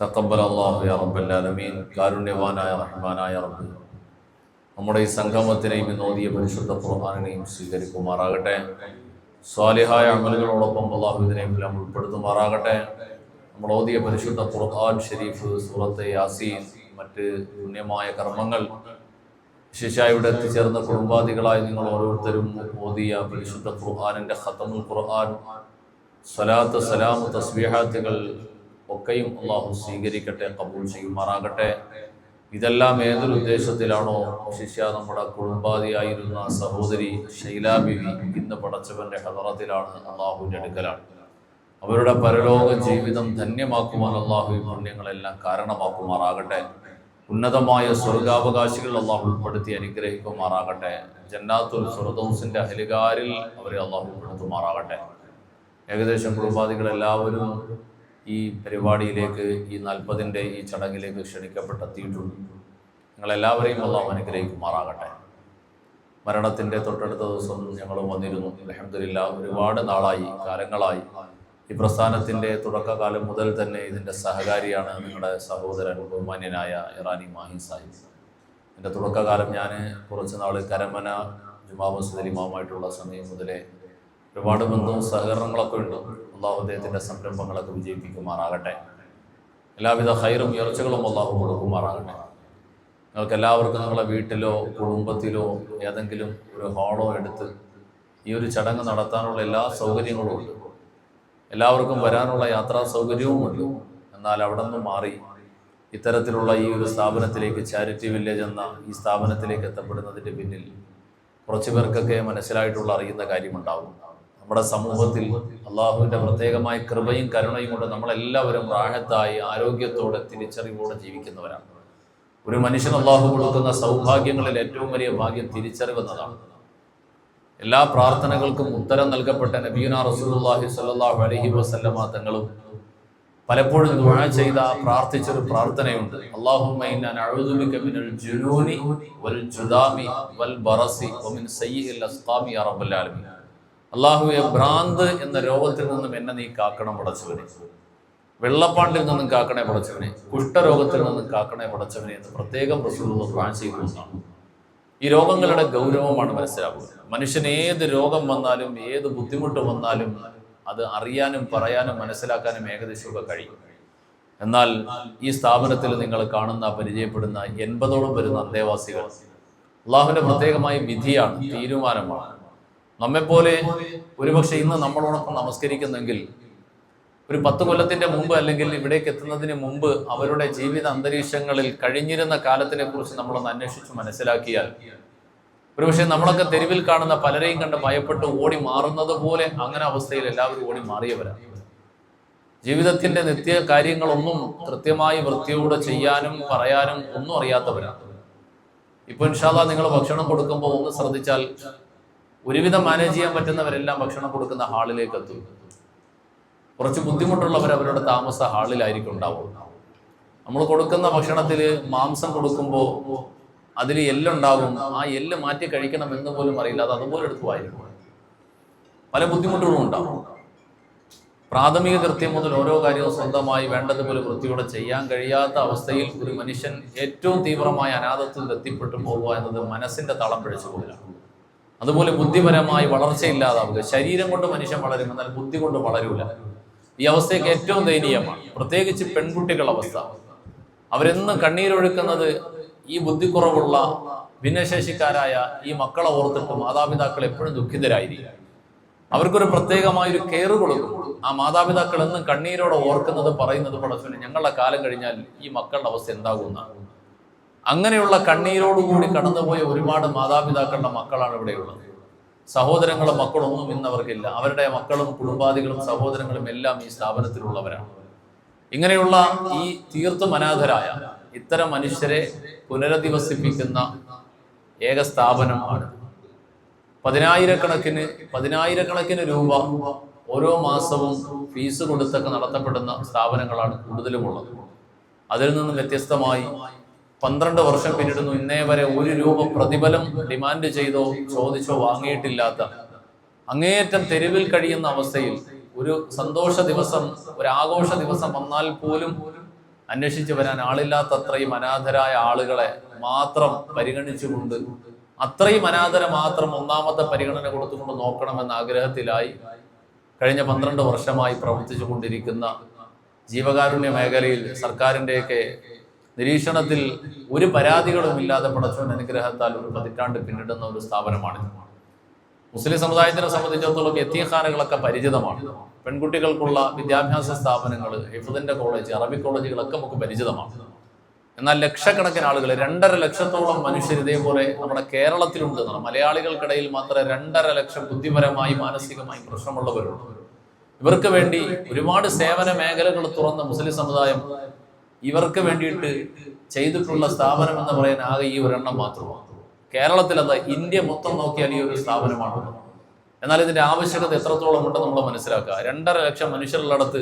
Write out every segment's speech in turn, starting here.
തഖബ്ബൽ അല്ലാഹു യാ റബ്ബൽ ആലമീൻ. കാരുണ്യവാനായ റഹ്മാനായ റബ്ബ് നമ്മുടെ ഈ സംഗമത്തിനെയും ഇന്ന് ഓതിയ പരിശുദ്ധ ഖുർആനെയും സ്വീകരിക്കുമാറാകട്ടെ. സ്വാലിഹായ അമലുകളോടൊപ്പം അല്ലാഹു ഇതിനെയെല്ലാം ഉൾപ്പെടുത്തുമാറാകട്ടെ. നമ്മൾ ഓതിയ പരിശുദ്ധ ഖുർആൻ ഷരീഫ്, സൂറത്ത് യാസീൻ, മറ്റ് പുണ്യമായ കർമ്മങ്ങൾ, വിശേഷായി ഇവിടെ എത്തിച്ചേർന്ന കുടുംബാദികളായി നിങ്ങൾ ഓരോരുത്തരും ഓതിയ പരിശുദ്ധ ഖുർആനിൻ്റെ ഖതമുൽ ഖുർആൻ, സ്വലാത്ത്, സലാം, തസ്ബീഹാത്തുകൾ ഒക്കെയും അള്ളാഹു സ്വീകരിക്കട്ടെ, കബൂൽ ചെയ്യുമാറാകട്ടെ. ഇതെല്ലാം ഏതൊരു ഉദ്ദേശത്തിലാണോ ശിഷ്യ നമ്മുടെ കുടുംബാദിയായിരുന്ന സഹോദരി ഷൈല ബിവി ഇന്ന് പടച്ചവന്റെ ഹദറത്തിലാണ്, അള്ളാഹുവിൻ്റെ അടുക്കലാണ്. അവരുടെ പരലോക ജീവിതം ധന്യമാക്കുവാൻ അള്ളാഹു ഈ പുണ്യങ്ങളെല്ലാം കാരണമാക്കുമാറാകട്ടെ. ഉന്നതമായ സ്വർഗാവകാശികൾ അള്ളാഹു ഉൾപ്പെടുത്തി അനുഗ്രഹിക്കുമാറാകട്ടെ. ജന്നാത്തുൽ ഫിർദൗസിന്റെ അഹ്ലുകാരിൽ അവരെ അള്ളാഹു ഉൾപ്പെടുത്തുമാറാകട്ടെ. ഏകദേശം കുടുംബാദികളെല്ലാവരും ഈ പരിപാടിയിലേക്ക്, ഈ 40ൻ്റെ ഈ ചടങ്ങിലേക്ക് ക്ഷണിക്കപ്പെട്ടെത്തിയിട്ടുണ്ട്. നിങ്ങളെല്ലാവരെയും അള്ളാഹു അനുഗ്രഹിക്കുമാറാകട്ടെ. മരണത്തിൻ്റെ തൊട്ടടുത്ത ദിവസം ഞങ്ങൾ വന്നിരുന്നു. അൽഹംദുലില്ലാഹ്, ഒരുപാട് നാളായി, കാലങ്ങളായി ഈ പ്രസ്ഥാനത്തിൻ്റെ തുടക്കകാലം മുതൽ തന്നെ ഇതിൻ്റെ സഹകാരിയാണ് നിങ്ങളുടെ സഹോദരൻ ബഹുമാന്യനായ ഇറാനി മാഹി സാഹിബ്. ഇതിൻ്റെ തുടക്കകാലം ഞാൻ കുറച്ച് നാൾ കരമന ജുമാ മസ്ജിദിൽ ഇമാമായിട്ടുള്ള സമയം മുതലേ ഒരുപാട് ബന്ധവും സഹകരണങ്ങളൊക്കെ ഉണ്ട്. അള്ളാഹു അദ്ദേഹത്തിൻ്റെ സംരംഭങ്ങളൊക്കെ വിജയിപ്പിക്കുമാറാകട്ടെ. എല്ലാവിധ ഹൈറും ഉയർച്ചകളും അള്ളാഹു കൊടുക്കുമാറാകട്ടെ. നിങ്ങൾക്ക് എല്ലാവർക്കും നിങ്ങളുടെ വീട്ടിലോ കുടുംബത്തിലോ ഏതെങ്കിലും ഒരു ഹാളോ എടുത്ത് ഈ ഒരു ചടങ്ങ് നടത്താനുള്ള എല്ലാ സൗകര്യങ്ങളും ഉണ്ട്. എല്ലാവർക്കും വരാനുള്ള യാത്രാ സൗകര്യവും ഉണ്ട്. എന്നാൽ അവിടെ നിന്ന് മാറി ഇത്തരത്തിലുള്ള ഈ ഒരു സ്ഥാപനത്തിലേക്ക്, ചാരിറ്റി വില്ലേജ് എന്ന ഈ സ്ഥാപനത്തിലേക്ക് എത്തപ്പെടുന്നതിൻ്റെ പിന്നിൽ കുറച്ച് പേർക്കൊക്കെ മനസ്സിലായിട്ടുള്ള അറിയുന്ന കാര്യമുണ്ടാകും. നമ്മുടെ സമൂഹത്തിൽ അള്ളാഹുവിൻ്റെ പ്രത്യേകമായ കൃപയും കരുണയും കൊണ്ട് നമ്മളെല്ലാവരും റാഹത്തായി, ആരോഗ്യത്തോടെ, തിരിച്ചറിവോടെ ജീവിക്കുന്നവരാണ്. ഒരു മനുഷ്യൻ അള്ളാഹു കൊടുക്കുന്ന സൗഭാഗ്യങ്ങളിൽ ഏറ്റവും വലിയ ഭാഗ്യം തിരിച്ചറിവെന്നതാണ്. എല്ലാ പ്രാർത്ഥനകൾക്കും ഉത്തരം നൽകപ്പെട്ട നബിയുനാ റസൂലുള്ളാഹി സ്വല്ലല്ലാഹു അലൈഹി വസല്ലമ തങ്ങളും പലപ്പോഴും ദുആ ചെയ്ത, പ്രാർത്ഥിച്ചൊരു പ്രാർത്ഥനയുണ്ട്. അല്ലാഹുമ്മ ഇന്നാ നഊദു ബിക മിനൽ ജുനൂനി വൽ ജുദാമി വൽ ബറസി വമിൻ സയ്യിഇൽ അസ്ഖാമി യാ റബ്ബൽ ആലമീൻ. അല്ലാഹുവേ, ഭ്രാന്ത് എന്ന രോഗത്തിൽ നിന്നും എന്നെ നീ കാക്കണം പടച്ചവനെ, വെള്ളപ്പാണ്ടിൽ നിന്നും കാക്കണേ പടച്ചവനെ, കുഷ്ഠരോഗത്തിൽ നിന്നും കാക്കണേ പടച്ചവനെ എന്ന് പ്രത്യേകം റസൂലുള്ളാഹി ദുആ ചെയ്യുന്നതാണ്. ഈ രോഗങ്ങളുടെ ഗൗരവമാണ് മനസ്സിലാക്കുക. മനുഷ്യൻ ഏത് രോഗം വന്നാലും, ഏത് ബുദ്ധിമുട്ട് വന്നാലും അത് അറിയാനും പറയാനും മനസ്സിലാക്കാനും ഏകദേശമൊക്കെ കഴിയും. എന്നാൽ ഈ സ്ഥാപനത്തിൽ നിങ്ങൾ കാണുന്ന, പരിചയപ്പെടുന്ന 80ഓളം വരുന്ന അന്തേവാസികൾ അള്ളാഹുവിന്റെ പ്രത്യേകമായ വിധിയാണ്, തീരുമാനമാണ്. നമ്മെപ്പോലെ ഒരുപക്ഷെ ഇന്ന് നമ്മളോടൊപ്പം നമസ്കരിക്കുന്നെങ്കിൽ ഒരു 10 കൊല്ലത്തിന്റെ മുമ്പ്, അല്ലെങ്കിൽ ഇവിടേക്ക് എത്തുന്നതിന് മുമ്പ് അവരുടെ ജീവിത അന്തരീക്ഷങ്ങളിൽ കഴിഞ്ഞിരുന്ന കാലത്തിനെ കുറിച്ച് നമ്മളൊന്ന് അന്വേഷിച്ച് മനസ്സിലാക്കിയാൽ ഒരുപക്ഷെ നമ്മളൊക്കെ തെരുവിൽ കാണുന്ന പലരെയും കണ്ട് ഭയപ്പെട്ട് ഓടി മാറുന്നത് പോലെ അങ്ങനെ അവസ്ഥയിൽ എല്ലാവരും ഓടി മാറിയവരാണ്. ജീവിതത്തിന്റെ നിത്യ കാര്യങ്ങളൊന്നും കൃത്യമായി വൃത്തിയോടെ ചെയ്യാനും പറയാനും ഒന്നും അറിയാത്തവരാണ്. ഇപ്പൊ ഇൻഷാ അല്ലാഹ് നിങ്ങൾ ഭക്ഷണം കൊടുക്കുമ്പോൾ ഒന്ന് ശ്രദ്ധിച്ചാൽ ഒരുവിധം മാനേജ് ചെയ്യാൻ പറ്റുന്നവരെല്ലാം ഭക്ഷണം കൊടുക്കുന്ന ഹാളിലേക്ക് എത്തും. കുറച്ച് ബുദ്ധിമുട്ടുള്ളവർ അവരുടെ താമസ ഹാളിലായിരിക്കും ഉണ്ടാവുക. നമ്മൾ കൊടുക്കുന്ന ഭക്ഷണത്തിൽ മാംസം കൊടുക്കുമ്പോൾ അതിൽ എല്ലുണ്ടാകും. ആ എല്ല് മാറ്റി കഴിക്കണം എന്ന് പോലും അറിയില്ല, അത് അതുപോലെ എടുത്തു വായിരിക്കും. പല ബുദ്ധിമുട്ടുകളും ഉണ്ടാവും. പ്രാഥമിക കൃത്യം മുതൽ ഓരോ കാര്യവും സ്വന്തമായി വേണ്ടതുപോലെ വൃത്തിയോടെ ചെയ്യാൻ കഴിയാത്ത അവസ്ഥയിൽ ഒരു മനുഷ്യൻ ഏറ്റവും തീവ്രമായ അനാഥത്വത്തിൽ എത്തിപ്പെട്ടു പോകുക എന്നത് മനസ്സിന്റെ തളം പിഴച്ചു പോകലാണ്. അതുപോലെ ബുദ്ധിപരമായി വളർച്ചയില്ലാതാവുക. ശരീരം കൊണ്ട് മനുഷ്യൻ വളരും, എന്നാൽ ബുദ്ധി കൊണ്ട് വളരൂല. ഈ അവസ്ഥയ്ക്ക് ഏറ്റവും ദയനീയമാണ്. പ്രത്യേകിച്ച് പെൺകുട്ടികളുടെ അവസ്ഥ. അവരെന്നും കണ്ണീരൊഴുക്കുന്നത് ഈ ബുദ്ധിക്കുറവുള്ള ഭിന്നശേഷിക്കാരായ ഈ മക്കളെ ഓർത്തിട്ട് മാതാപിതാക്കൾ എപ്പോഴും ദുഃഖിതരായിരിക്കും. അവർക്കൊരു പ്രത്യേകമായൊരു കെയർ കൊടുക്കും. ആ മാതാപിതാക്കൾ എന്നും കണ്ണീരോടെ ഓർക്കുന്നത്, പറയുന്നത്, പടച്ചവനെ ഞങ്ങളുടെ കാലം കഴിഞ്ഞാൽ ഈ മക്കളുടെ അവസ്ഥ എന്താകുമെന്നാണ്. അങ്ങനെയുള്ള കണ്ണീരോടുകൂടി കടന്നുപോയ ഒരുപാട് മാതാപിതാക്കളുടെ മക്കളാണ് ഇവിടെയുള്ളത്. സഹോദരങ്ങളും മക്കളൊന്നും ഇന്നവർക്കില്ല. അവരുടെ മക്കളും കുടുംബാദികളും സഹോദരങ്ങളും എല്ലാം ഈ സ്ഥാപനത്തിലുള്ളവരാണ്. ഇങ്ങനെയുള്ള ഈ തീർത്തും അനാഥരായ ഇത്തരം മനുഷ്യരെ പുനരധിവസിപ്പിക്കുന്ന ഏക സ്ഥാപനമാണ്. പതിനായിരക്കണക്കിന് രൂപ ഓരോ മാസവും ഫീസ് കൊടുത്തൊക്കെ നടത്തപ്പെടുന്ന സ്ഥാപനങ്ങളാണ് കൂടുതലുമുള്ളത്. അതിൽ നിന്നും വ്യത്യസ്തമായി 12 വർഷം പിന്നിടുന്നു, ഇന്നേ വരെ 1 രൂപ പ്രതിഫലം ഡിമാൻഡ് ചെയ്തോ ചോദിച്ചോ വാങ്ങിയിട്ടില്ലാത്ത, അങ്ങേയറ്റം തെരുവിൽ കഴിയുന്ന അവസ്ഥയിൽ ഒരു സന്തോഷ ദിവസം, ഒരു ആഘോഷ ദിവസം വന്നാൽ പോലും അന്വേഷിച്ച് വരാൻ ആളില്ലാത്തത്രയും അനാഥരായ ആളുകളെ മാത്രം പരിഗണിച്ചുകൊണ്ട് അത്രയും അനാഥരെ മാത്രം ഒന്നാമത്തെ പരിഗണന കൊടുത്തുകൊണ്ട് നോക്കണമെന്ന ആഗ്രഹത്തിലായി കഴിഞ്ഞ 12 വർഷമായി പ്രവർത്തിച്ചു കൊണ്ടിരിക്കുന്ന ജീവകാരുണ്യ മേഖലയിൽ സർക്കാരിൻ്റെയൊക്കെ നിരീക്ഷണത്തിൽ ഒരു പരാതികളും ഇല്ലാതെ പടച്ചവന്റെ അനുഗ്രഹത്താൽ ഒരു 10 പതിറ്റാണ്ട് പിന്നിടുന്ന ഒരു സ്ഥാപനമാണ്. മുസ്ലിം സമുദായത്തിനെ സംബന്ധിച്ചിടത്തോളം യതീംഖാനകളൊക്കെ പരിചിതമാണ്. പെൺകുട്ടികൾക്കുള്ള വിദ്യാഭ്യാസ സ്ഥാപനങ്ങൾ, ഹിഫ്ദിന്റെ കോളേജ്, അറബിക് കോളേജുകളൊക്കെ നമുക്ക് പരിചിതമാണ്. എന്നാൽ ലക്ഷക്കണക്കിന് ആളുകൾ, 2.5 ലക്ഷത്തോളം മനുഷ്യർ ഇതേപോലെ നമ്മുടെ കേരളത്തിലുണ്ട്. മലയാളികൾക്കിടയിൽ മാത്രമേ 2.5 ലക്ഷം ബുദ്ധിപരമായി മാനസികമായി പ്രശ്നമുള്ളവരുണ്ട്. ഇവർക്ക് വേണ്ടി ഒരുപാട് സേവന മേഖലകൾ തുറന്ന മുസ്ലിം സമുദായം ഇവർക്ക് വേണ്ടിയിട്ട് ചെയ്തിട്ടുള്ള സ്ഥാപനം എന്ന് പറയാൻ ആകെ ഈ ഒരെണ്ണം മാത്രമാണ്. കേരളത്തിലത് ഇന്ത്യ മൊത്തം നോക്കിയാൽ ഈ ഒരു സ്ഥാപനമാണ്. എന്നാൽ ഇതിന്റെ ആവശ്യകത എത്രത്തോളം ഉണ്ടെന്ന് നമ്മൾ മനസ്സിലാക്കുക. 2.5 ലക്ഷം മനുഷ്യരുള്ളിടത്ത്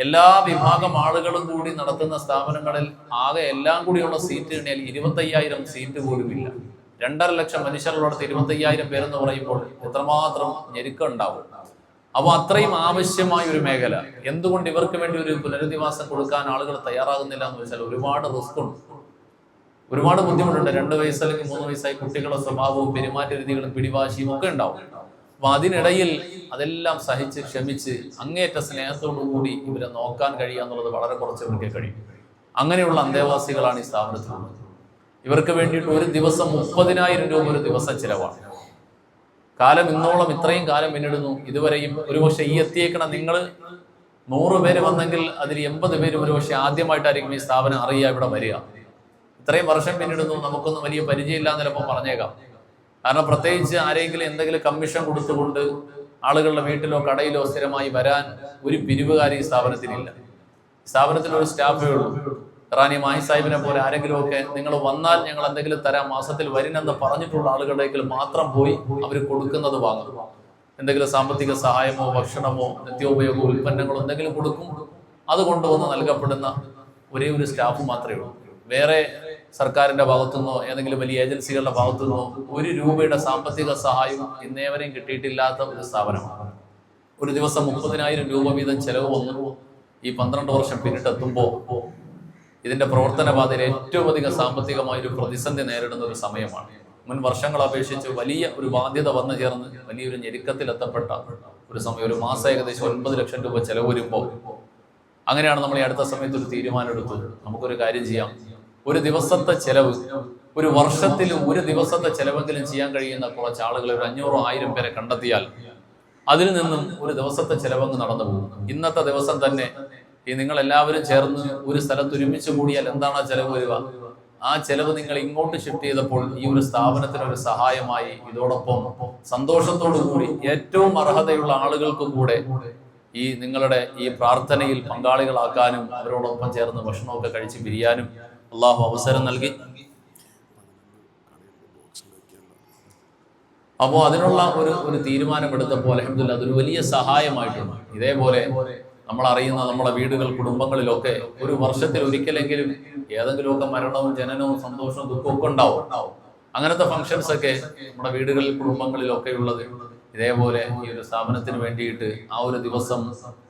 എല്ലാ വിഭാഗം ആളുകളും കൂടി നടത്തുന്ന സ്ഥാപനങ്ങളിൽ ആകെ എല്ലാം കൂടിയുള്ള സീറ്റ് എണ്ണിയാൽ 25,000 സീറ്റ് പോലും ഇല്ല. 2.5 ലക്ഷം മനുഷ്യരുള്ളിടത്ത് 25,000 പേരെന്ന് പറയുമ്പോൾ എത്രമാത്രം ഞെരുക്കം ഉണ്ടാവും. അപ്പോൾ അത്രയും ആവശ്യമായ ഒരു മേഖല. എന്തുകൊണ്ട് ഇവർക്ക് വേണ്ടി ഒരു പുനരധിവാസം കൊടുക്കാൻ ആളുകൾ തയ്യാറാകുന്നില്ല എന്ന് വെച്ചാൽ ഒരുപാട് റിസ്ക് ഉണ്ട്, ഒരുപാട് ബുദ്ധിമുട്ടുണ്ട്. 2 വയസ്സ് അല്ലെങ്കിൽ 3 വയസ്സായി കുട്ടികളുടെ സ്വഭാവവും പെരുമാറ്റ രീതികളും പിടിവാശിയും ഒക്കെ ഉണ്ടാവും. അപ്പൊ അതിനിടയിൽ അതെല്ലാം സഹിച്ച് ക്ഷമിച്ച് അങ്ങേയറ്റ സ്നേഹത്തോടു കൂടി ഇവരെ നോക്കാൻ കഴിയുക എന്നുള്ളത് വളരെ കുറച്ചവർക്ക് കഴിയും. അങ്ങനെയുള്ള അന്തേവാസികളാണ് ഈ സ്ഥാപനത്തിലുള്ളത്. ഇവർക്ക് വേണ്ടിയിട്ട് ഒരു ദിവസം 30,000 രൂപ ഒരു ദിവസം ചിലവാണ്. കാലം ഇന്നോളം ഇത്രയും കാലം പിന്നിടുന്നു. ഇതുവരെയും ഒരുപക്ഷെ ഈ എത്തിയേക്കണ നിങ്ങൾ 100 പേര് വന്നെങ്കിൽ അതിൽ 80 പേര് ഒരുപക്ഷെ ആദ്യമായിട്ടായിരിക്കും ഈ സ്ഥാപനം അറിയുക, ഇവിടെ വരിക. ഇത്രയും വർഷം പിന്നിടുന്നു, നമുക്കൊന്നും വലിയ പരിചയമില്ല എന്ന് ചിലപ്പോൾ പറഞ്ഞേക്കാം. കാരണം പ്രത്യേകിച്ച് ആരെങ്കിലും എന്തെങ്കിലും കമ്മീഷൻ കൊടുത്തുകൊണ്ട് ആളുകളുടെ വീട്ടിലോ കടയിലോ സ്ഥിരമായി വരാൻ ഒരു പിരിവുകാരി ഈ സ്ഥാപനത്തിനില്ല. സ്ഥാപനത്തിൽ ഒരു സ്റ്റാഫേ ഉള്ളൂ. റാണി മായി സാഹിബിനെ പോലെ ആരെങ്കിലും ഒക്കെ നിങ്ങൾ വന്നാൽ ഞങ്ങൾ എന്തെങ്കിലും തരാം, മാസത്തിൽ വരിനെന്ന് പറഞ്ഞിട്ടുള്ള ആളുകളുടെ മാത്രം പോയി അവർ കൊടുക്കുന്നത് വാങ്ങും. എന്തെങ്കിലും സാമ്പത്തിക സഹായമോ ഭക്ഷണമോ നിത്യോപയോഗ ഉൽപ്പന്നങ്ങളോ എന്തെങ്കിലും കൊടുക്കും. അത് കൊണ്ടുവന്ന് നൽകപ്പെടുന്ന ഒരേ ഒരു സ്റ്റാഫ് മാത്രമേ ഉള്ളൂ. വേറെ സർക്കാരിന്റെ ഭാഗത്തുനിന്നോ ഏതെങ്കിലും വലിയ ഏജൻസികളുടെ ഭാഗത്തുനിന്നോ 1 രൂപയുടെ സാമ്പത്തിക സഹായം ഇന്നേവരെയും കിട്ടിയിട്ടില്ലാത്ത ഒരു സ്ഥാപനമാണ്. ഒരു ദിവസം 30,000 രൂപ വീതം ചെലവ് വന്നു. ഈ 12 വർഷം പിന്നിട്ടെത്തുമ്പോൾ ഇതിന്റെ പ്രവർത്തന പാതയിൽ ഏറ്റവും അധികം സാമ്പത്തികമായ ഒരു പ്രതിസന്ധി നേരിടുന്ന ഒരു സമയമാണ്. മുൻ വർഷങ്ങളെ അപേക്ഷിച്ച് വലിയ ഒരു ബാധ്യത വന്നു ചേർന്ന് വലിയൊരു ഞെരുക്കത്തിലെത്തപ്പെട്ട ഒരു സമയം. ഒരു മാസം ഏകദേശം 9 ലക്ഷം രൂപ ചെലവ് വരുമ്പോൾ അങ്ങനെയാണ് നമ്മൾ ഈ അടുത്ത സമയത്ത് ഒരു തീരുമാനം എടുത്തത്. നമുക്കൊരു കാര്യം ചെയ്യാം, ഒരു ദിവസത്തെ ചെലവ്, ഒരു വർഷത്തിൽ ഒരു ദിവസത്തെ ചെലവെങ്കിലും ചെയ്യാൻ കഴിയുന്ന കുറച്ച് ആളുകൾ, ഒരു 500-1000 പേരെ കണ്ടെത്തിയാൽ അതിൽ നിന്നും ഒരു ദിവസത്തെ ചെലവങ്ങ് നടന്നു പോകും. ഇന്നത്തെ ദിവസം തന്നെ ഈ നിങ്ങൾ എല്ലാവരും ചേർന്ന് ഒരു സ്ഥലത്ത് ഒരുമിച്ച് കൂടിയാൽ എന്താണ് ആ ചെലവ് വരിക? ആ ചെലവ് നിങ്ങൾ ഇങ്ങോട്ട് ഷിഫ്റ്റ് ചെയ്തപ്പോൾ ഈ ഒരു സ്ഥാപനത്തിന് ഒരു സഹായമായി. ഇതോടൊപ്പം സന്തോഷത്തോടു കൂടി ഏറ്റവും അർഹതയുള്ള ആളുകൾക്കും കൂടെ ഈ നിങ്ങളുടെ ഈ പ്രാർത്ഥനയിൽ പങ്കാളികളാക്കാനും അവരോടൊപ്പം ചേർന്ന് ഭക്ഷണമൊക്കെ കഴിച്ച് പിരിയാനും അള്ളാഹു അവസരം നൽകി. അപ്പോൾ അതിനുള്ള ഒരു തീരുമാനമെടുത്തപ്പോൾ അൽഹംദുലില്ലാഹ് അതൊരു വലിയ സഹായമായിട്ടുണ്ട്. ഇതേപോലെ നമ്മൾ അറിയുന്ന നമ്മുടെ വീടുകൾ, കുടുംബങ്ങളിലൊക്കെ ഒരു വർഷത്തിൽ ഒരിക്കലെങ്കിലും ഏതെങ്കിലുമൊക്കെ മരണവും ജനനവും സന്തോഷവും ദുഃഖവും ഒക്കെ ഉണ്ടാവും. അങ്ങനത്തെ ഫംഗ്ഷൻസ് ഒക്കെ നമ്മുടെ വീടുകളിൽ കുടുംബങ്ങളിലൊക്കെ ഉള്ളത് ഇതേപോലെ ഈ ഒരു സ്ഥാപനത്തിന് വേണ്ടിയിട്ട് ആ ഒരു ദിവസം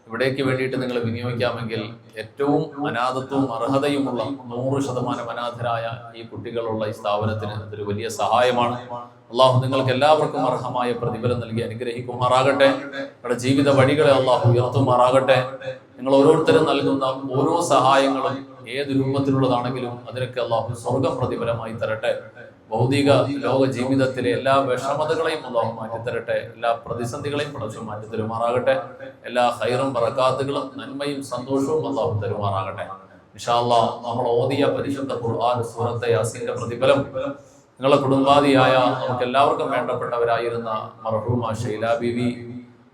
ഇവിടേക്ക് വേണ്ടിയിട്ട് നിങ്ങൾ വിനിയോഗിക്കാമെങ്കിൽ ഏറ്റവും അനാഥത്വവും അർഹതയുമുള്ള 100% അനാഥരായ ഈ കുട്ടികളുള്ള ഈ സ്ഥാപനത്തിന് അതൊരു വലിയ സഹായമാണ്. അള്ളാഹു നിങ്ങൾക്ക് എല്ലാവർക്കും അർഹമായ പ്രതിഫലം നൽകി അനുഗ്രഹിക്കുമാറാകട്ടെ. നിങ്ങളുടെ ജീവിത വഴികളെ അള്ളാഹു ഉയർത്തുമാറാകട്ടെ. നിങ്ങൾ ഓരോരുത്തരും നൽകുന്ന ഓരോ സഹായങ്ങളും ഏത് രൂപത്തിലുള്ളതാണെങ്കിലും അതിനൊക്കെ അള്ളാഹു സ്വർഗ പ്രതിഫലമായി തരട്ടെ. ഭൗതിക ലോക ജീവിതത്തിലെ എല്ലാ വിഷമതകളെയും അള്ളാഹു മാറ്റിത്തരട്ടെ. എല്ലാ പ്രതിസന്ധികളെയും പടച്ചവൻ മാറ്റിത്തരുമാറാകട്ടെ. എല്ലാ ഹൈറും ബറകാത്തുകളും നന്മയും സന്തോഷവും അള്ളാഹു തരുമാറാകട്ടെ. ഇൻഷാ അല്ലാഹ് നമ്മൾ ഓതിയ പരിശുദ്ധ ഖുർആൻ സൂറത്തെ യാസീന്റെ പ്രതിഫലം നിങ്ങളുടെ കുടുംബാദിയായ നമുക്ക് എല്ലാവർക്കും വേണ്ടപ്പെട്ടവരായിരുന്ന മർഹൂമ ഷൈല ബീവി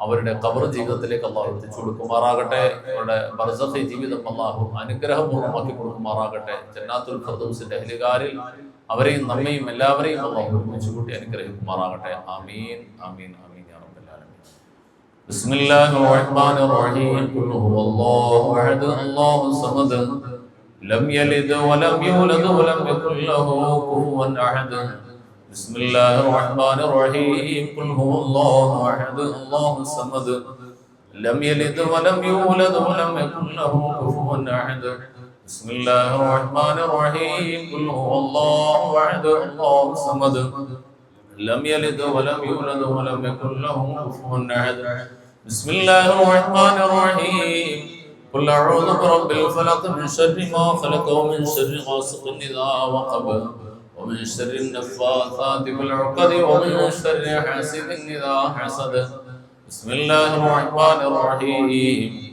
അവരുടെ ഖബർ ജീവിതത്തിലേക്ക് അള്ളാഹു എത്തിച്ചു കൊടുക്കുമാറാകട്ടെ. അവരുടെ ബർസഖി ജീവിതം അള്ളാഹു അനുഗ്രഹപൂർണ്ണമാക്കി കൊടുക്കുമാറാകട്ടെ. ജന്നാത്തുൽ ഫിർദൗസിന്റെ അഹ്ലുകാരിൽ അവരെയും നമ്മയും എല്ലാവരെയും അള്ളാഹു ഒരുമിച്ച് കൂട്ടി അനുഗ്രഹിക്കുമാറാകട്ടെ. ആമീൻ ആമീൻ ആമീൻ യാ റബ്ബൽ ആലമീൻ. ബിസ്മില്ലാഹിർ റഹ്മാനിർ റഹീം. ഖുൽ ഹുവല്ലാഹു അഹദ് അല്ലാഹു സമദ് ലം യലിദ് വലം യൂലദ് വലം യകുൽ ലഹു കുഫുവൻ അഹദ്. ബിസ്മില്ലാഹിർ റഹ്മാനിർ റഹീം. ഖുൽ ഹുവല്ലാഹു അഹദ് അല്ലാഹു സമദ് ലം യലിദ് വലം യൂലദ് വലം യകുൽ ലഹു കുഫുവൻ അഹദ്. بسم الله الرحمن الرحيم قل هو الله أحد الله الصمد لم يلد ولم يولد ولم يكن له كفوا أحد بسم الله الرحمن الرحيم قل أعوذ برب الفلق من شر ما خلق ومن شر غاسق إذا وقب ومن شر النفاثات في العقد ومن شر حاسد إذا حسد بسم الله الرحمن الرحيم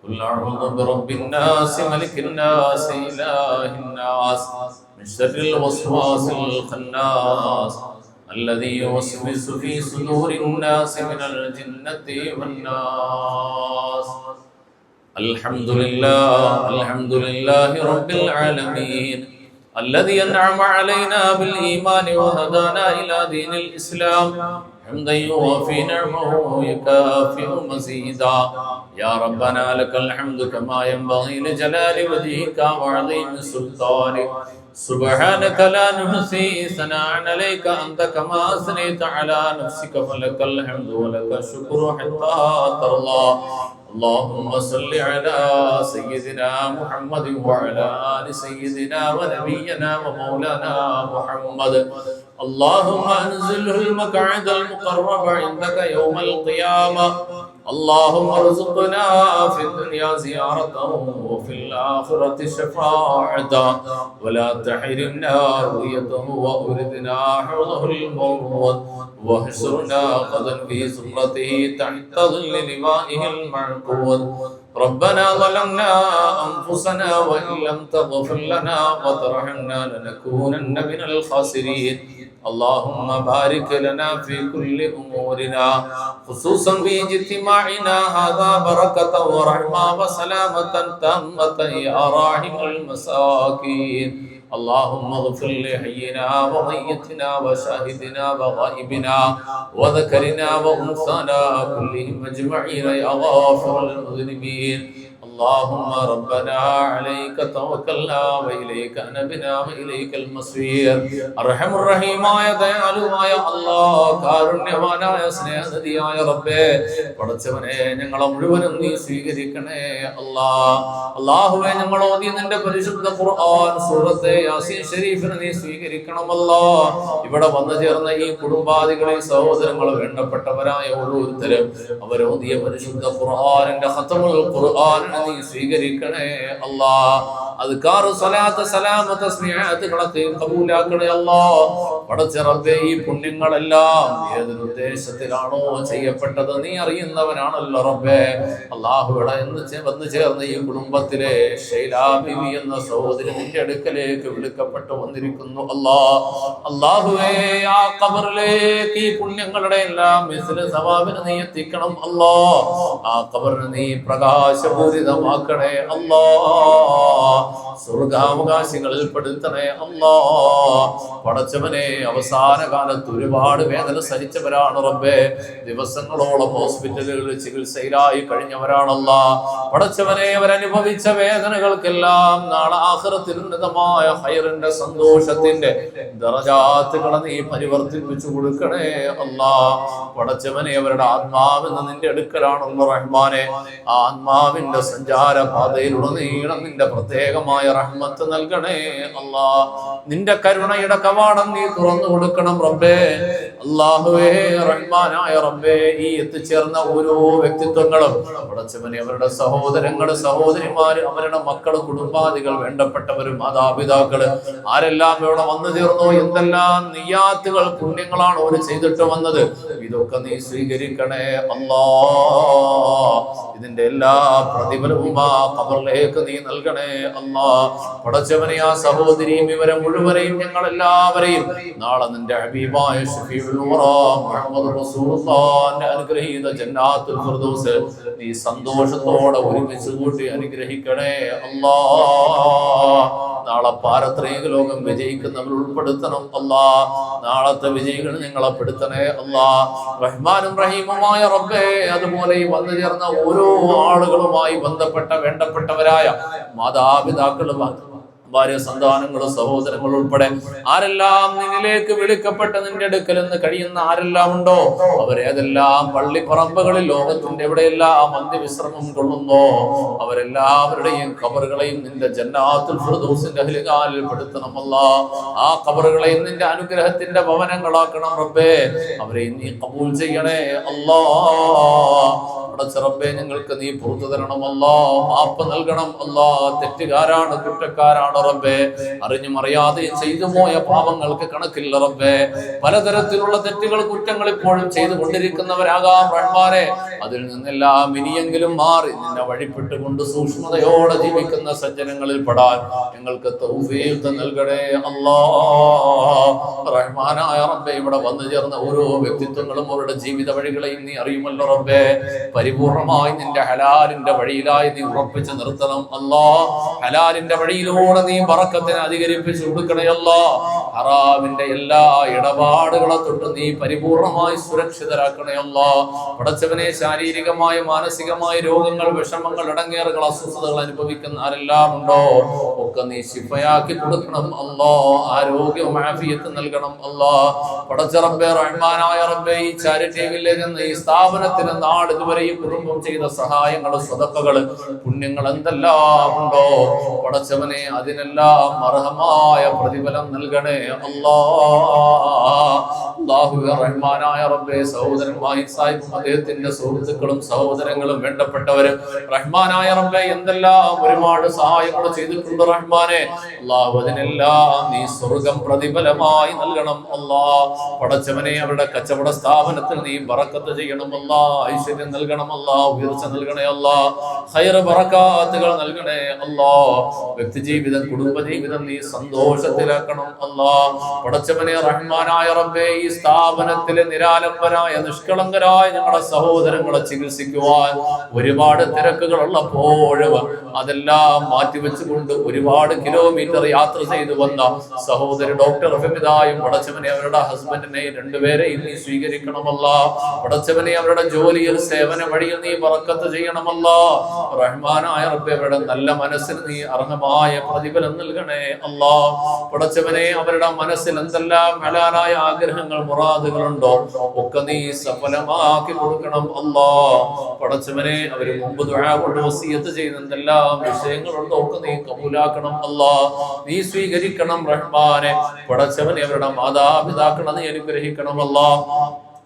قل أعوذ برب الناس ملك الناس إله الناس من شر الوسواس الخناس الذي يوسوس في صدور الناس من الجنة والناس الحمد لله رب العالمين الذي أنعم علينا بالإيمان وهدانا إلى دين الإسلام حمدا يوافي نعمه ويكافئ مزيدا يا ربنا لك الحمد كما ينبغي لجلال وجهك وعظيم سلطانك سبحانك لا نحصي ثناء عليك أنت كما أثنيت على نفسك فلك الحمد ولك الشكر حتى ترضى اللهم صل على سيدنا محمد وعلى آل سيدنا ونبينا ومولانا محمد اللهم أنزله المقعد المقرب عندك يوم القيامة اللهم ارزقنا في الدنيا زيارته وفي الآخرة شفاعته ولا تحرمنا رؤيته وأردنا حوضه الموت واحشرنا غدا في زمرته تحت ظل لوائه المعقود ربنا ظلمنا أنفسنا وإن لم تغفر لنا وترحمنا لنكونن من الخاسرين اللهم بارك لنا في كل أمورنا خصوصا في اجتماعنا هذا بركة ورحمة وسلامة تامة يا راحم المساكين اللهم اغفر لحينا وميتنا وشاهدنا وغائبنا وذكرنا وأنثانا كلهم أجمعين يا غافر المذنبين اللهم ربنا عليك توكلنا وإليك أنبنا وإليك المصير أرحم الرحيم يا ദയാലുവായ അല്ലാഹ് കാരുണ്യവാനായ സ്നേഹനിധിയായ റബ്ബേ പടച്ചവനെ ഞങ്ങളെ മുഴുവനും നീ സ്വീകരിക്കണേ അല്ലാഹുവേ ഞങ്ങൾ ഓതിയ നിന്റെ പരിശുദ്ധ ഖുർആൻ സൂറത്തെ യാസീൻ ശരീഫിനെ നീ സ്വീകരിക്കണം അല്ലാഹ് ഇവിടെ വന്നു ചേർന്ന ഈ കുടുംബാദികളെ സഹോദരങ്ങളെ വേണ്ടപ്പെട്ടവരായ ഓരോരുത്തരും അവരോതിയ പരിശുദ്ധ ഖുർആനിന്റെ ഖത്മുൽ ഖുർആൻ നീ സ്വീകരിക്കണേ അല്ലാഹ് അദ്കാർ സ്വലാത്ത് സലാം തസ്ബീഹാത്തുകളെ കബൂലാക്കണേ അല്ലാഹ് പടച്ച റബ്ബേ ഈ പുണ്യങ്ങളെല്ലാം ഏതൊരു ഉദ്ദേശത്തിലാണോ ചെയ്യപ്പെട്ടത് നീ അറിയുന്നവനാണല്ലോ റബ്ബേ അല്ലാഹുവിടെ വന്നു ചേർന്ന ഈ കുടുംബത്തിലെ ഷൈലാ ബിവി എന്ന സഹോദരി നിന്റെ അടുക്കലേക്ക് വിളിക്കപ്പെട്ടു വന്നിരിക്കുന്നു അല്ലാഹുവേ ആ ഖബറിലേക്ക് ഈ പുണ്യങ്ങളുടെ എല്ലാം മിസ്ല സവാബിനെ നീ എത്തിക്കണം അല്ലാഹ് ആ ഖബറിനെ നീ പ്രകാശപൂരിതമാക്കണേ അല്ലാഹ് സ്വർഗാവകാശികളിൽ പെടുത്തണേ അല്ലാഹ് പടച്ചവനെ അവസാന കാലത്ത് ഒരുപാട് വേദന സഹിച്ചവരാണ് റബ്ബേ ദിവസങ്ങളോളം ഹോസ്പിറ്റലുകളിൽ ചികിത്സയിലായി കഴിഞ്ഞവരാണല്ലോ പടച്ചവനെ അവരനുഭവിച്ച വേദനകൾക്കെല്ലാം നാളെ ആഖിറത്തിൽ ഉന്നതമായ ഖൈറിന്റെ സന്തോഷത്തിന്റെ ദറജാത്തുകളെ നീ പരിവർത്തിപ്പിച്ചു കൊടുക്കണേ അല്ലാഹ് പടച്ചവനെ അവരുടെ ആത്മാവെന്ന് നിന്റെ അടുക്കലാണല്ലോ റഹ്മാനെ ആ ആത്മാവിന്റെ സഞ്ചാര പാതയിലുടനീളം നിന്റെ പ്രത്യേകമായ റഹ്മത്ത് നൽകണേ അല്ലാഹ് നിന്റെ കരുണയുടെ കവാടം നീ തുറന്നു കൊടുക്കണം റബ്ബേ അല്ലാഹുവേ റഹ്മാനായ റബ്ബേ ഈ എത്തിച്ചേർന്ന ഓരോ വ്യക്തിത്വങ്ങളും പടച്ചവനെ അവരുടെ സഹോദരങ്ങള് സഹോദരിമാര് അവരുടെ മക്കള് കുടുംബാദികൾ വേണ്ടപ്പെട്ടവരും മാതാപിതാക്കള് ആരെല്ലാം ഇവിടെ വന്നു ചേർന്നോ എന്തെല്ലാം നിയ്യാത്തുകൾ പുണ്യങ്ങളാണ് അവർ ചെയ്തിട്ട് വന്നത് ഇതൊക്കെ നീ സ്വീകരിക്കണേ അല്ലാഹ് ഇതിന്റെ എല്ലാ പ്രതിഫലവും ആ ഖബറിലേക്ക് നീ നൽകണേ അല്ലാഹ് പടച്ചവനെ ആ സഹോദരിയും ഇവരെ മുഴുവനെയും ഞങ്ങൾ എല്ലാവരെയും നാളെ നിന്റെ ഹബീബായ ശഫീഉൽ വറാ മുഹമ്മദ് റസൂലുള്ളാഹിന്റെ അനുഗ്രഹീത ജന്നാത്തുൽ ഫിർദൗസ് നീ സന്തോഷത്തോടെ ഒരുമിച്ച് കൂട്ടി അനുഗ്രഹിക്കണേ അല്ലാഹ് നാളെ പാരത്രിക ലോകം വിജയിക്കുന്നവർ ഉൾപ്പെടുത്തണം അല്ലാഹ് നാളത്തെ വിജയികൾ ഞങ്ങളെ പെടുത്തണേ അല്ലാഹ് റഹ്മാനും റഹീമുമായ റബ്ബേ അതുപോലെ ഈ വന്നു ചേർന്ന ഓരോ ആളുകളുമായി ബന്ധപ്പെട്ട വേണ്ടപ്പെട്ടവരായ മാതാപിതാക്കളും ഭാര്യ സന്താനങ്ങൾ സഹോദരങ്ങൾ ഉൾപ്പെടെ ആരെല്ലാം നിന്നിലേക്ക് വിളിക്കപ്പെട്ട് നിന്റെ അടുക്കൽ നിന്ന് കഴിയുന്ന ആരെല്ലാം ഉണ്ടോ അവരേതെല്ലാം പള്ളിപ്പറമ്പുകളിൽ ലോകത്തിന്റെ എവിടെയെല്ലാം അന്ത്യവിശ്രമം കൊള്ളുന്നോ അവരെല്ലാവരുടെയും ഖബറുകളെയും നിന്റെ ജന്നാത്തുൽ ഫിർദൗസിന്റെ അഹ്ലികാലിൽ പെടുത്തണം അല്ലാഹ്. ആ ഖബറുകളെയും നിന്റെ അനുഗ്രഹത്തിന്റെ ഭവനങ്ങളാക്കണം റബ്ബേ. അവരെ നീ ഖബൂൽ ചെയ്യണേ അല്ലാഹ്. റബ്ബേ ഞങ്ങൾക്ക് നീ പുറത്തു തരണം അല്ലാഹ്. മാപ്പ് നൽകണം അല്ലാഹ്. തെറ്റുകാരാണ്, കുറ്റക്കാരാണ് റബ്ബേ. അറിഞ്ഞും അറിയാതെയും ചെയ്തു പോയ പാപങ്ങൾക്ക് കണക്കില്ല റബ്ബേ. പലതരത്തിലുള്ള തെറ്റുകൾ കുറ്റങ്ങൾ ഇപ്പോഴും ചെയ്തുകൊണ്ടിരിക്കുന്നവരാകാം റഹ്മാനെ. അതിൽ നിന്നെല്ലാം ഇനിയെങ്കിലും മാറി നിന്നെ വഴിപ്പെട്ടുകൊണ്ട് സൂക്ഷ്മതയോടെ ജീവിക്കുന്ന സജ്ജനങ്ങളിൽ പെടാൻ ഞങ്ങൾക്ക് തൗഫീഖ് നൽകണേ അല്ലാഹ്. റഹ്മാനായ റബ്ബേ, ഇവിടെ വന്നു ചേർന്ന ഓരോ വ്യക്തിത്വങ്ങളും അവരുടെ ജീവിത വഴികളെയും നീ അറിയുമല്ലോ റബ്ബേ. പരിപൂർണമായി നിന്റെ ഹലാലിന്റെ വഴിയിലായി നീ ഉറപ്പിച്ച് നിർത്തണം അല്ലാഹ്. ഹലാലിന്റെ വഴിയിലൂടെ നീ ബറക്കത്തിനെ അധികരിപ്പിച്ചു കൊടുക്കണേ അല്ലാഹ്. ഹറാമിന്റെ എല്ലാ ഇടപാടുകളെ തൊട്ട് നീ പരിപൂർണമായി സുരക്ഷിതരാക്കണേ അല്ലാഹ്. പടച്ചവനെ, ശാരീരികമായ മാനസികമായ രോഗങ്ങൾ, വിഷമങ്ങൾ, ഇടങ്ങേറുകൾ, അസ്വസ്ഥതകൾ അനുഭവിക്കുന്ന ആരെല്ലാം ഉണ്ടോ ഒക്കെ നീ ശിഫയാക്കി കൊടുക്കണം അല്ലാഹ്. ആരോഗ്യവും ആഫിയത്തും നൽകണം അല്ലാഹ്. പടച്ച റബ്ബേ, റഹ്മാനായ റബ്ബേ, ഈ ചാരിറ്റി വില്ലേജ് എന്ന ഈ സ്ഥാപനത്തിന് നാളിതുവരെ ഈ കുടുംബം ചെയ്ത സഹായങ്ങൾ, സ്വതക്കകൾ, പുണ്യങ്ങൾ എന്തെല്ലാം ഉണ്ടോ പടച്ചവനെ, അതിനെല്ലാം അർഹമായ പ്രതിഫലം നൽകണേ അല്ലാഹ്. റഹ്മാനായ റബ്ബേ, സഹോദരൻ വാഹിദ് സാഹിബും അദ്ദേഹത്തിന്റെ സുഹൃത്തുക്കളും സഹോദരങ്ങളും വേണ്ടപ്പെട്ടവരും റഹ്മാനായ റബ്ബേ എന്തെല്ലാം ഒരുപാട് സഹായങ്ങൾ ചെയ്തിട്ടുണ്ട് റഹ്മാനെ. അല്ലാഹു അതിനെല്ലാം നീ സ്വർഗം പ്രതിഫലമായി നൽകണം അല്ലാഹ്. പടച്ചവനെ, അവരുടെ കച്ചവട സ്ഥാപനത്തിൽ നീ ബറക്കത്ത് ചെയ്യണം അല്ലാഹ്. ഐശ്വര്യം നൽകണം അല്ലാഹ്. ഉയർച്ച നൽകണേ അല്ലാഹ്. ഖൈർ ബറകാത്തുകൾ നൽകണേ അല്ലാഹ്. വ്യക്തിജീവിതം, കുടുംബജീവിതം നീ സന്തോഷത്തിലാക്കണം അല്ലാഹ്. പടച്ചവനെ, റഹ്മാനായ റബ്ബേ, ഈ സ്ഥാപനത്തിലെ നിരാലംബരായ നിഷ്കളങ്കരായ ഞങ്ങളുടെ സഹോദരങ്ങളെ ചികിത്സിക്കുവാൻ ഒരുപാട് തിരക്കുകൾ ഉള്ളപ്പോഴും അതെല്ലാം മാറ്റിവെച്ചുകൊണ്ട് ഒരുപാട് കിലോമീറ്റർ യാത്ര ചെയ്തു വന്ന സഹോദരി ഡോക്ടർ ഫെമിദായും പടച്ചവനെ, അവരുടെ ഹസ്ബൻഡിനെ രണ്ടുപേരെയും നീ സ്വീകരിക്കണമല്ലാ. പടച്ചവനെ, അവരുടെ ജോലിയിൽ സേവന വഴിയിൽ നീ ബറക്കത്ത് ചെയ്യണമല്ലാ. റഹ്മാനായ റബ്ബേ, അവരുടെ നല്ല മനസ്സിന് നീ അർഹമായ പ്രതിഫലം നൽകണേ അല്ലാ. പടച്ചവനെ, അവരുടെ മനസ്സിൽ എന്തെല്ലാം ഹലാലായ ആഗ്രഹങ്ങൾ, മുറാദുകളുണ്ടോ ഒക്കെ നീ സഫലമാക്കി കൊടുക്കണം അല്ലാ. പടച്ചവനെ, അവര് മുമ്പ് ദുആ കൊണ്ട് വസിയത്ത് ചെയ്യുന്ന എന്തെല്ലാം വിഷയങ്ങളുണ്ടോ ഒക്കെ നീ കബൂലാക്കണം അല്ലാ. നീ സ്വീകരിക്കണം റഹ്മാനെ. പടച്ചവനെ, അവരുടെ മാതാപിതാക്കളെ നീ അനുഗ്രഹിക്കണം അല്ലാ.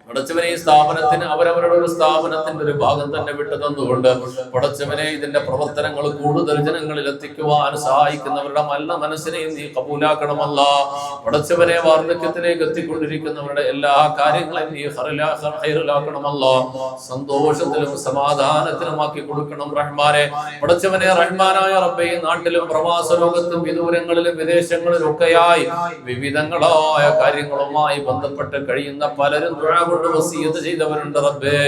പടച്ചവനെ, ഈ സ്ഥാപനത്തിന് അവരവരുടെ ഒരു സ്ഥാപനത്തിന്റെ ഒരു ഭാഗം തന്നെ വിട്ടു തന്നുകൊണ്ട് പടച്ചവനെ, ഇതിന്റെ പ്രവർത്തനങ്ങൾ കൂടുതൽ ജനങ്ങളിൽ എത്തിക്കുവാൻ സഹായിക്കുന്നവരുടെ നല്ല മനസ്സിനെയും നീ കബൂലാക്കണമല്ല. പടച്ചവനെ, വാർദ്ധക്യത്തിലേക്ക് എത്തിക്കൊണ്ടിരിക്കുന്നവരുടെ എല്ലാ കാര്യങ്ങളെയും നീ ഖൈറിലാക്കണമല്ല. സന്തോഷത്തിലും സമാധാനത്തിലുമാക്കി കൊടുക്കണം റഹ്മാനെ. പടച്ചവനെ, റഹ്മാനായ റബ്ബേ, നാട്ടിലും പ്രവാസ ലോകത്തും വിദൂരങ്ങളിലും വിദേശങ്ങളിലും ഒക്കെയായി വിവിധങ്ങളായ കാര്യങ്ങളുമായി ബന്ധപ്പെട്ട് കഴിയുന്ന പലരും വസിയത്ത് ചെയ്തവരുണ്ട് റബ്ബേ.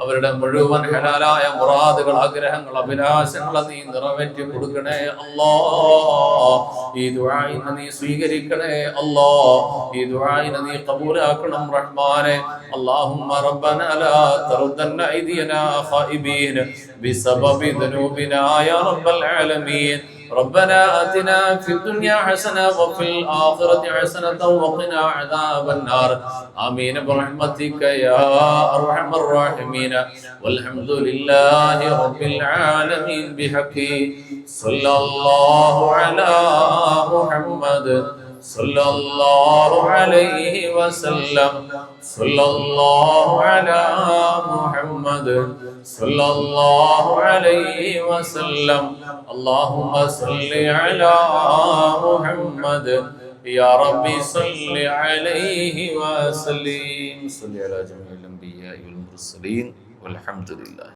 അവരുടെ മുഴുവൻ ഹലാലായ മുറാദുകൾ, ആഗ്രഹങ്ങൾ, അഭിലാഷങ്ങൾ നീ നിറവേറ്റി കൊടുക്കണേ അല്ലാഹ്. ഈ ദുആഇനെ നീ സ്വീകരിക്കണേ അല്ലാഹ്. ഈ ദുആഇനെ നീ ഖബൂലാക്കണം റഹ്മാനെ. اللهم ربنا لا تردن أيدينا خائبين بسبب ذنوبنا يا رب العالمين. ربنا آتنا في الدنيا حسنة وفي الآخرة حسنة وقنا عذاب النار. آمين برحمتك يا أرحم الراحمين. والحمد لله رب العالمين. بحق صلى الله على محمد صلى الله عليه وسلم. صلى الله على محمد صلى الله عليه وسلم. اللهم صل على محمد يا ربي صل عليه وسلم. صل على جميع الأنبياء والمرسلين والحمد لله.